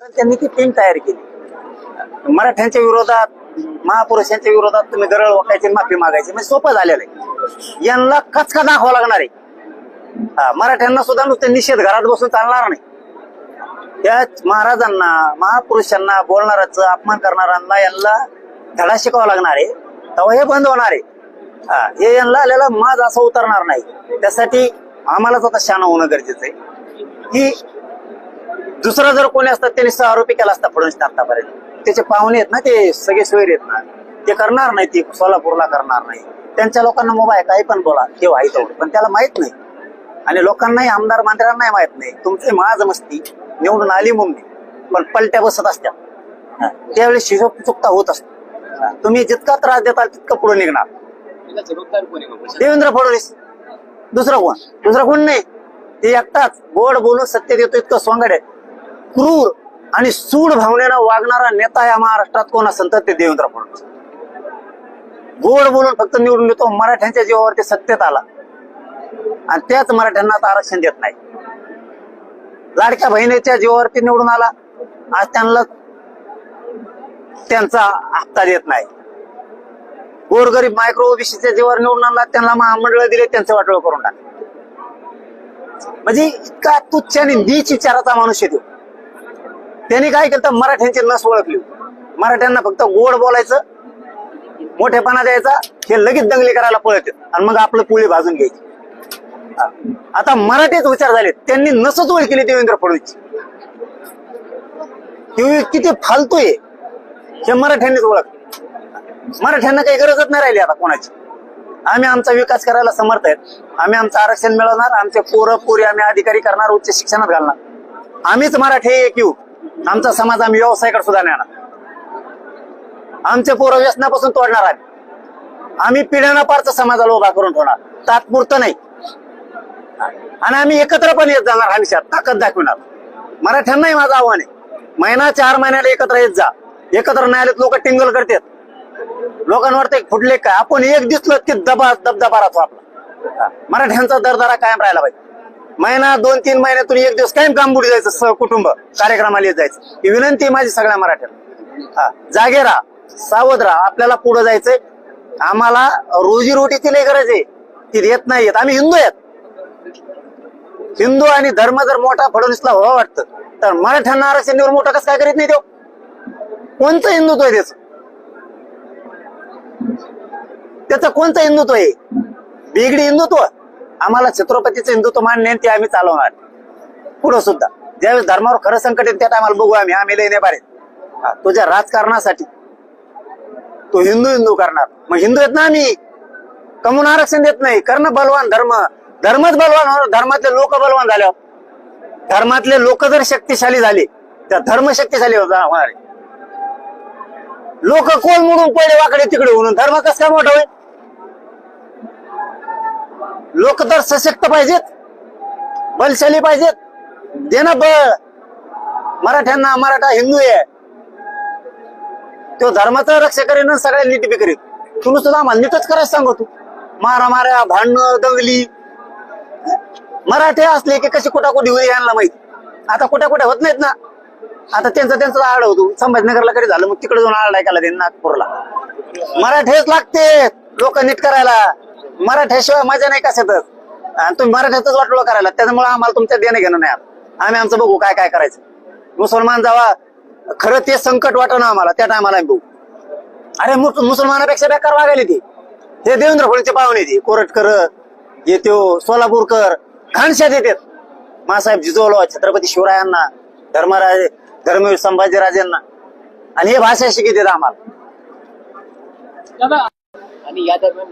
त्यांनी ती टीम तयार केली. मराठ्यांच्या विरोधात, महापुरुषांच्या विरोधात तुम्ही गरळ वाकायची, माफी मागायची, म्हणजे सोपं झालेलं आहे. यांना कचका दाखवा लागणार आहे. मराठ्यांना सुद्धा नुसते निषेध घरात बसून चालणार नाही. त्या महाराजांना, महापुरुषांना बोलणाराचं, अपमान करणाऱ्यांना यांना धडा शिकावा लागणार आहे. तेव्हा हे बंद होणार आहे. हे यांना आलेला माज असं उतरणार नाही. त्यासाठी आम्हालाच आता शान होणं गरजेचं आहे की दुसरा जर कोणी असतात त्यांनी आरोपी केला असता फडणवीस आतापर्यंत. त्याचे पाहुणे आहेत ना, ते सगळे सोयरे आहेत ना, ते करणार नाही. ते सोलापूरला करणार नाही. त्यांच्या लोकांना मोबाईल काही पण बोला, हे व्हायचं तेवढं, पण त्याला माहित नाही. आणि लोकांनाही, आमदार मंत्र्यांनाही माहित नाही. तुमचे महाज मस्ती निवडून आली म्हणून, पण पलट्या बसत असत्या. त्यावेळेस हिशोब चुकता होत असतो. तुम्ही जितका त्रास देताल तितकं पुढे निघणार. देवेंद्र फडणवीस, दुसरा कोण नाही. ते एकटाच गोड बोलून सत्तेत येतो. इतकं सोंगड आहे, क्रूर आणि सूड भावनेनं वागणारा नेता या महाराष्ट्रात कोण असेल तर ते देवेंद्र फडणवीस. गोड बोलून फक्त निवडून येतो. मराठ्यांच्या जीवावरती सत्तेत आला आणि त्याच मराठ्यांना आता आरक्षण देत नाही. लाडक्या बहिणीच्या जीवावरती निवडून आला, आज त्यांना त्यांचा हप्ता देत नाही. गोरगरीब मायक्रो ओबीसीच्या जीवावर निवडून आला, त्यांना महामंडळ दिले, त्यांचं वाटोळ करून टाक. म्हणजे इतका तुच्छ आणि नीच विचाराचा माणूस येतो. त्यांनी काय केलं तर मराठ्यांची नस ओळखली. मराठ्यांना फक्त गोड बोलायचं, मोठेपणा द्यायचा, हे लगेच दंगली करायला पळत आणि मग आपलं पोळी भाजून घ्यायची. आता मराठीच विचार झाले. त्यांनी नसच ओळखली देवेंद्र फडणवीसची. किती फालतू आहे हे मराठ्यांनीच ओळख. मराठ्यांना काही गरजच नाही राहिली आता कोणाची. आम्ही आमचा विकास करायला समर्थ आहेत. आम्ही आमचं आरक्षण मिळवणार, आमचे पोरं पोरी आम्ही अधिकारी करणार, उच्च शिक्षणात घालणार. आम्हीच मराठी एक येऊ. आमचा समाज आम्ही व्यवसायाकडे सुद्धा नेणार. आमचे पोरं व्यसनापासून तोडणार आम्ही. आम्ही पिढ्यानं पारचा समाजाला उभा करून ठेवणार, तात्पुरतं नाही. आणि आम्ही एकत्र पण येत जाणार, हमेशा ताकद दाखवणार. मराठ्यांनाही माझं आव्हान आहे, महिना 4 महिन्याला एकत्र येत जा. एकत्र नाही आले लोक टिंगल करतात. लोकांवर ते फुटले काय, आपण एक दिसलं की दबदबा राहतो आपला. मराठ्यांचा दरदरा कायम राहायला पाहिजे. महिना 2-3 महिन्यातून एक दिवस कायम कामबुडी जायचं, सहकुटुंब कार्यक्रमाला येत जायचं. ही विनंती माझी सगळ्या मराठ्यांना. जागे राहा, सावध राहा. आपल्याला पुढे जायचंय. आम्हाला रोजीरोटीची लई गरज आहे, ती देत नाही येत. आम्ही हिंदू आहेत. हिंदू आणि धर्म जर मोठा फडणवीसला व्हावं वाटतं तर मराठ्यांना आरक्षण मोठा कसं काय करीत नाही? तो कोणतं हिंदुत्व आहे त्याचं कोणतं हिंदुत्व आहे? बिगडी हिंदुत्व. आम्हाला छत्रपतीचं हिंदुत्व मान्य आहे, ते आम्ही चालवणार पुढं सुद्धा. ज्यावेळेस धर्मावर खरं संकट येईल त्या टायमाला बघू आम्ही लय नाही बारे. तुझ्या राजकारणासाठी तो हिंदू करणार. मग हिंदू आहेत ना आम्ही, कमून आरक्षण देत नाही. करणं बलवान धर्मच बलवान होणार. धर्मातले लोक बलवान झाल्यावर, धर्मातले लोक जर शक्तिशाली झाले तर धर्म शक्तिशाली होणार. लोक कोण मोडून पडले वाकडे तिकडे म्हणून धर्म कस काय मोठा होईल? लोक तर सशक्त पाहिजेत, बलशाली पाहिजेत. देणं बळ मराठ्यांना. मराठा हिंदू आहे, तो धर्माचं रक्षा करेन, सगळ्या नीट बी करेन. तुम्ही सुद्धा आम्हाला नीटच करायला सांगू. तू मारा भांडणं दंगली. मराठे असले की कशी कुठाकुठी होईल यांना माहित. आता कुठे होत नाहीत ना. आता त्यांचा आड होतो. संभाजीनगरला कधी झालं, मग तिकडे जाऊन आड ऐकायला देईन नागपूरला. मराठेच लागते लोक नीट करायला. मराठ्याशिवाय मजा नाही कशातच. आणि तुम्ही मराठ्यातच वाटलं करायला. त्याच्यामुळे आम्हाला तुमच्या देणं घेणं नाही. आम्ही आमचं बघू काय करायचं. मुसलमान जावा खरं ते संकट वाटणं आम्हाला, त्या टायमाला आम्ही बघू. अरे मुसलमानापेक्षा बेकार वागायला ती. हे देवेंद्र फडणवीसचे पाहुणे ती कोरटकर येतो, सोलापूरकर खानशात येतात. मासाहेब जिजोलो, छत्रपती शिवरायांना, धर्मवीर संभाजीराजेंना. आणि हे भाषा शिकवतात आम्हाला. आणि या दरम्यान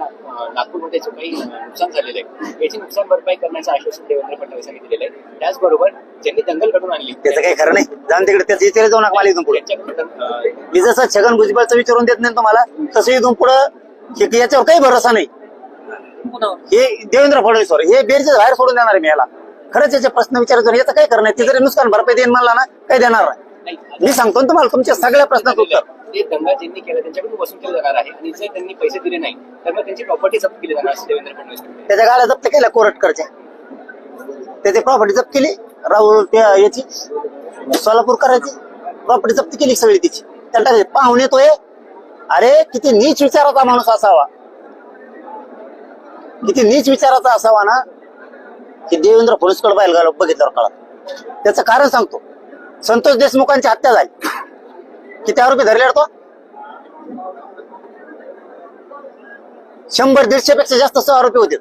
नागपूरमध्ये जो काही नुकसान झालेलं आहे याची नुकसान भरपाई करण्याचं आश्वासन देवेंद्र फडणवीसांनी दिलेलं आहे. त्याचबरोबर ज्यांनी दंगल घडून आणली त्याचं काही खरं नाही. जाऊन तिकडे त्याच विचार जाऊ नका मला. इथून पुढे मी जसं छगन भुजबळचं विचारून देत नाही तुम्हाला, तसं इथून पुढं याच्यावर काही भरोसा नाही. हे देवेंद्र फडणवीसवर हे बेरचे बाहेर सोडून देणार आहे मी याला. खरंच याचे प्रश्न विचारायचं याचं काही करणार. ते जरी नुकसान भरपाई देईन म्हणला ना, काही देणार नाही. मी सांगतो तुम्हाला तुमच्या सगळ्या प्रश्नाचं उत्तर. ते दंगा ज्यांनी केला त्यांच्याकडून वसूल केलं जाणार आहे. आणि जर त्यांनी पैसे दिले नाही तर मग त्यांची प्रॉपर्टी जप्त केली जाणार. देवेंद्र फडणवीस त्याच्या गाड्या जप्त केल्या कोरटकरच्या. त्याची प्रॉपर्टी जप्त केली. राहुल याची सोलापूर करायची. प्रॉपर्टी जप्त केली सगळी तिची. त्याला पाहुणे तो अरे किती नीच विचाराचा माणूस असावा, किती नीच विचाराचा असावा ना, की देवेंद्र फडणवीसकडे बाहेर बघितल्यावर कळत. त्याचं कारण सांगतो. संतोष देशमुखांची हत्या झाली, किती आरोपी धरले तो? 100-150 पेक्षा जास्त आरोपी होते.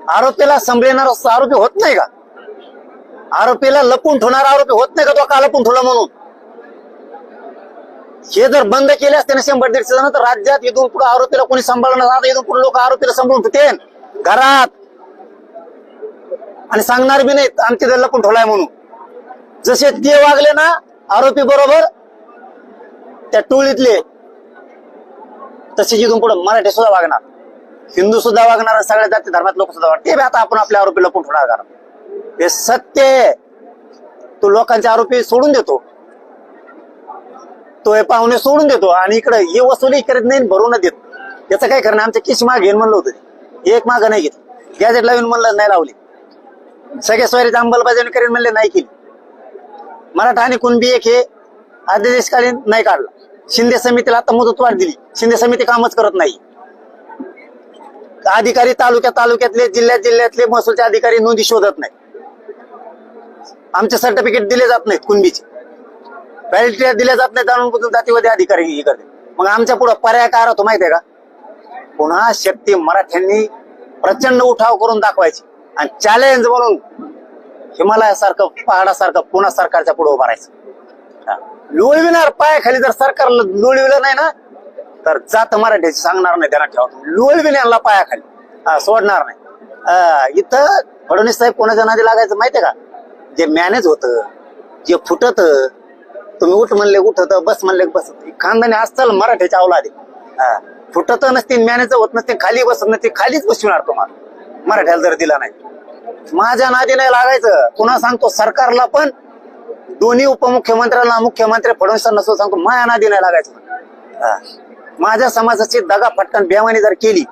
आरोपीला संभळणार आरोपी होत नाही का? आरोपीला लपून ठेवणारा आरोपी होत नाही का? तो का लपून ठेवला म्हणून? हे जर बंद केले असते ना 100-150 जण, तर राज्यात इथून पुढे आरोपीला कोणी सांभाळणार? इथून पुढे लोक आरोपीला सांभाळून ठेवते घरात आणि सांगणार बी नाहीत आमची जर लपून ठेवलाय म्हणून. जसे ते वागले ना आरोपी बरोबर त्या टोळीतले, तसे इथून पुढे मराठी सुद्धा वागणार, हिंदू सुद्धा वागणार, सगळ्या जाती धर्मात लोक सुद्धा वागणार. ते बी आता आपण आपल्या आरोपी लपून ठेवणार घरात. हे सत्य आहे. तो लोकांचे आरोपी सोडून देतो, तो हे पाहुणे सोडून देतो आणि इकडे हे वसुली करत नाही, भरून देत. याचं काय करणार? आमच्या किश माग घेऊन म्हणलं होतं, एक माग नाही घेतलं. गॅजेट लावून म्हणलं नाही लावली. सगळ्या स्वारीची अंमलबजावणी करीन म्हणले नाही केली. मराठा आणि कुणबी एक हे अध्यादेशकालीन नाही काढला. शिंदे समितीला आता मुदतवाढ दिली. शिंदे समिती कामच करत नाही. अधिकारी तालुक्यातले जिल्ह्यातले महसूलचे अधिकारी नोंदी शोधत नाही. आमचे सर्टिफिकेट दिले जात नाहीत, कुणबीचे व्हॅलिडिटी दिले जात नाही, जाणून बुजून जातीवादी अधिकारी हे करते. मग आमच्या पुढे पर्याय काय राहतो माहितीये का? पुन्हा शक्ती मराठ्यांनी प्रचंड उठाव करून दाखवायची आणि चॅलेंज म्हणून हिमालयासारखं पहाडासारखं पुन्हा सरकारच्या पुढे उभा राहायचं. लोळविणार पायाखाली जर सरकारला लोळविलं नाही ना, तर जात मराठ्याची सांगणार नाही, त्यांना ठेवा. लोळविण्याला पायाखाली सोडणार नाही. इथं फडणवीस साहेब कोणाच्या नादी लागायचं माहितीये का? जे मॅनेज होत, जे फुटत, तुम्ही उठ म्हणले उठत, बस म्हणले बसत. खानदानी असताल मराठ्याच्या अवलादी. फुटत नसतील, मॅनेज होत नसतील, खाली बसत नसतील, खालीच बसविणार तुम्हाला मराठ्याला जर दिला नाही. माझ्या नादी नाही लागायचं. पुन्हा सांगतो सरकारला पण, दोन्ही उपमुख्यमंत्र्यांना, मुख्यमंत्री फडणवीसांना सांगतो, माझ्या नादी नाही लागायचं. माझ्या समाजाची दगा फटकन बेमानी जर केली,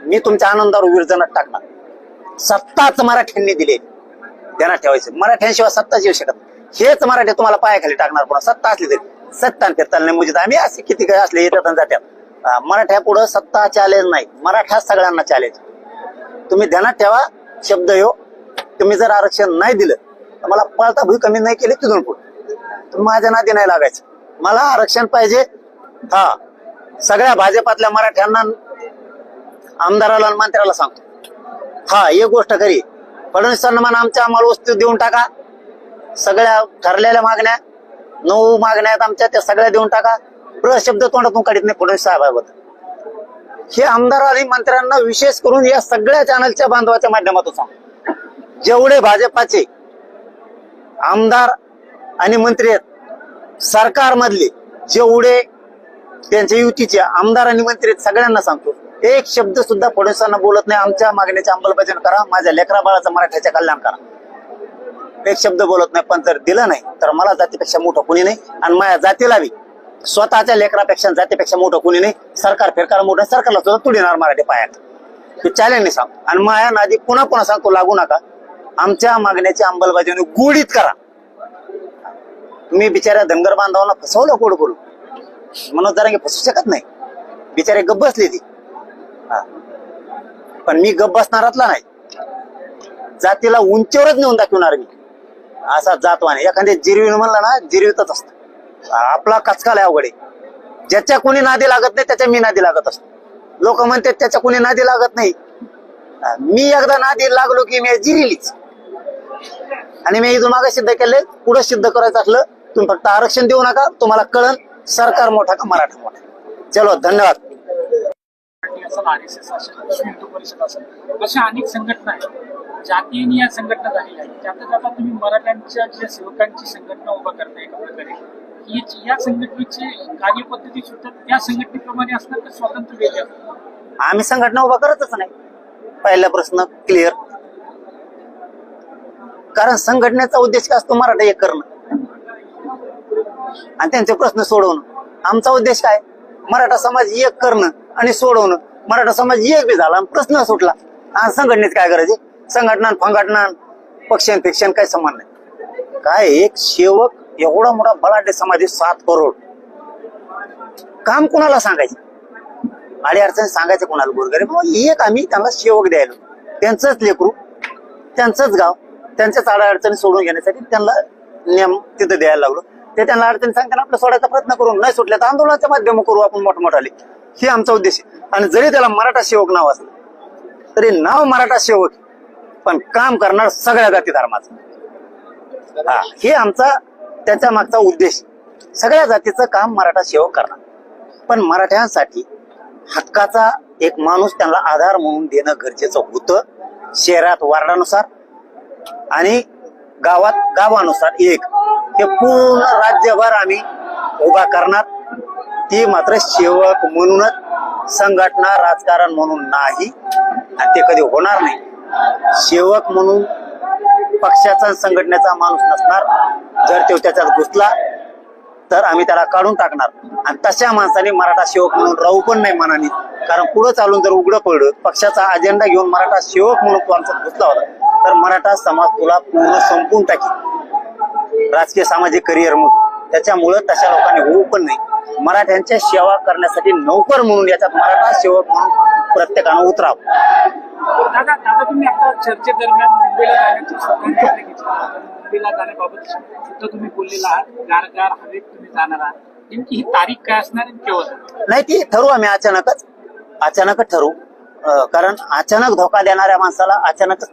मी तुमच्या आनंदावर विरजनात टाकणार. सत्ताच मराठ्यांनी दिले, ध्यानात ठेवायचं. मराठ्यांशिवाय सत्ताच येऊ शकत. हेच मराठी तुम्हाला पायाखाली टाकणार. पुन्हा सत्ता असली तरी सत्ता फिरताल नाही. म्हणजे आम्ही असे किती काही असले येतात आणि जात्यात. मराठ्या पुढं सत्ता चॅलेंज नाही, मराठा सगळ्यांना चॅलेंज. तुम्ही ध्यानात ठेवा शब्द यो. तुम्ही जर आरक्षण नाही दिलं तर मला पळता भूई कमी नाही केली तिथून पुढे तुम्ही माझ्या नादी नाही लागायचं. मला आरक्षण पाहिजे. हा, सगळ्या भाजपातल्या मराठ्यांना, आमदाराला आणि मंत्र्याला सांगतो, हा एक गोष्ट खरी, फडणवीसांना म्हणा आम्हाला वस्तू देऊन टाका. सगळ्या ठरलेल्या मागण्या 9 मागण्या आहेत आमच्या, त्या सगळ्या देऊन टाका. शब्द तोंडातून काढत नाही फडणवीस साहेबाबद्दल. हे आमदार आणि मंत्र्यांना विशेष करून या सगळ्या चॅनलच्या बांधवाच्या माध्यमातून सांगतो. जेवढे भाजपाचे आमदार आणि मंत्री आहेत, सरकारमधले जेवढे त्यांच्या युतीचे आमदार आणि मंत्री आहेत, सगळ्यांना सांगतो, एक शब्द सुद्धा फडणवीसांना बोलत नाही. आमच्या मागण्याचे अंमलबजावणी करा, माझ्या लेकरा बाळाचं मराठ्याच्या कल्याण करा. एक शब्द बोलत नाही. पण जर दिलं नाही तर मला जातीपेक्षा मोठं कुणी नाही आणि माझ्या जातीला बी स्वतःच्या लेकरापेक्षा जातीपेक्षा मोठं कुणी नाही. सरकार फिरकार मोठं, सरकारला सुद्धा तुडीणार मराठी पायात. हे चॅलेंज नाही सांगतो. आणि माया नादी पुन्हा सांगतो, लागू नका. आमच्या मागण्याची अंमलबजावणी गोडीत करा. मी बिचाऱ्या धनगर बांधवांना फसवलं कोड करून, मनोज जरांगे फसू शकत नाही. बिचारे गप्प बसले ती. पण मी गप्प बसणारातला नाही. जातीला उंचीवरच नेऊन दाखवणार मी. असा जातवाने एखाद्या जिरवीन म्हणलं ना, जिरवीतच असत. आपला कचकाल आहे अवघडे. ज्याच्या कोणी नादी लागत नाही त्याच्या मी नादी लागत असतो. लोक म्हणतात त्याच्या कोणी नादी लागत नाही. मी एकदा नादी लागलो की मी जिरीलीच. आणि मी इथून मागे सिद्ध केले. पुढे सिद्ध करायचं असलं तुम्ही फक्त आरक्षण देऊ नका, तुम्हाला कळन सरकार मोठा का मराठा मोठा. चलो, धन्यवाद. RSS असेल, विश्व हिंदू परिषद असेल, अशा अनेक संघटना आहेत जातीने या संघटना झालेल्या आहेत. त्यातच आता तुम्ही मराठ्यांच्या ज्या सेवकांची संघटना उभा करताय एका प्रकारे, या संघटनेची कार्यपद्धती सुद्धा त्या संघटनेप्रमाणे असणार तर स्वतंत्र वेगळे असणार? आम्ही संघटना उभा करतच नाही. पहिला प्रश्न क्लिअर. कारण संघटनेचा उद्देश काय असतो? मराठा एक करणं आणि त्यांचे प्रश्न सोडवणं. आमचा उद्देश काय? मराठा समाज एक करणं आणि सोडवणं. मराठा समाज एक बी झाला, प्रश्न सुटला. आणि संघटनेत काय करायचे? संघटना फंघटना पक्षांपेक्षा काही समान नाही. काय एक सेवक एवढा मोठा बलाढ्य समाज आहे, 7 करोड. काम कुणाला सांगायचं, अडी अडचणी सांगायचं कोणाला गोरगरीब. एक आम्ही त्यांना सेवक द्यायलो, त्यांचंच लेकरू, त्यांचंच गाव, त्यांच्याच अडचणी सोडून घेण्यासाठी त्यांना नियम तिथं द्यायला लागलो. ते त्यांना अडचणी सांगताना आपलं सोडायचा प्रयत्न करून नाही सुटल्या तर आंदोलनाच्या माध्यम करू आपण मोठमोठाले. हे आमचा उद्देश आहे. आणि जरी त्याला मराठा सेवक नाव असलं तरी नाव मराठा सेवक, पण काम करणार सगळ्या जाती धर्माचं. हा, हे आमचा त्याच्या मागचा उद्देश. सगळ्या जातीचं काम मराठा सेवक करणार, पण मराठ्यांसाठी हक्काचा एक माणूस त्यांना आधार म्हणून देणं गरजेचं होतं. शहरात वार्डानुसार आणि गावात गावानुसार एक, हे पूर्ण राज्यभर आम्ही उभा करणार. ती मात्र सेवक म्हणूनच, संघटना राजकारण म्हणून नाही, आणि ते कधी होणार नाही. सेवक म्हणून पक्षाचा संघटनेचा माणूस नसणार. जर तो त्याच्यात घुसला तर आम्ही त्याला काढून टाकणार. आणि तशा माणसाने मराठा सेवक म्हणून राहू पण नाही मनाने. कारण पुढे चालून जर उघडं पडलं, पक्षाचा अजेंडा घेऊन मराठा सेवक म्हणून तू आमचा घुसला होता, तर मराठा समाज तुला पूर्ण संपून टाकी राजकीय सामाजिक करिअर मधून. त्याच्यामुळं तशा लोकांनी होऊ पण नाही. मराठ्यांच्या सेवा करण्यासाठी नोकर म्हणून याच्यात मराठा सेवक म्हणून प्रत्येकानं उतरावं. दादा दादा तुम्ही आता चर्चेदरम्यान मुंबईला जाण्याची सुद्धा निर्णय घेतला. मुंबईला जाण्याबाबत सुद्धा तुम्ही बोललेला आहात, गारगार हवेत तुम्ही जाणार आहात. नेमकी ही तारीख काय असणार आणि केव्हा? नाही, ती ठरवू आम्ही अचानकच ठरवू. कारण अचानक धोका देणाऱ्या माणसाला अचानकच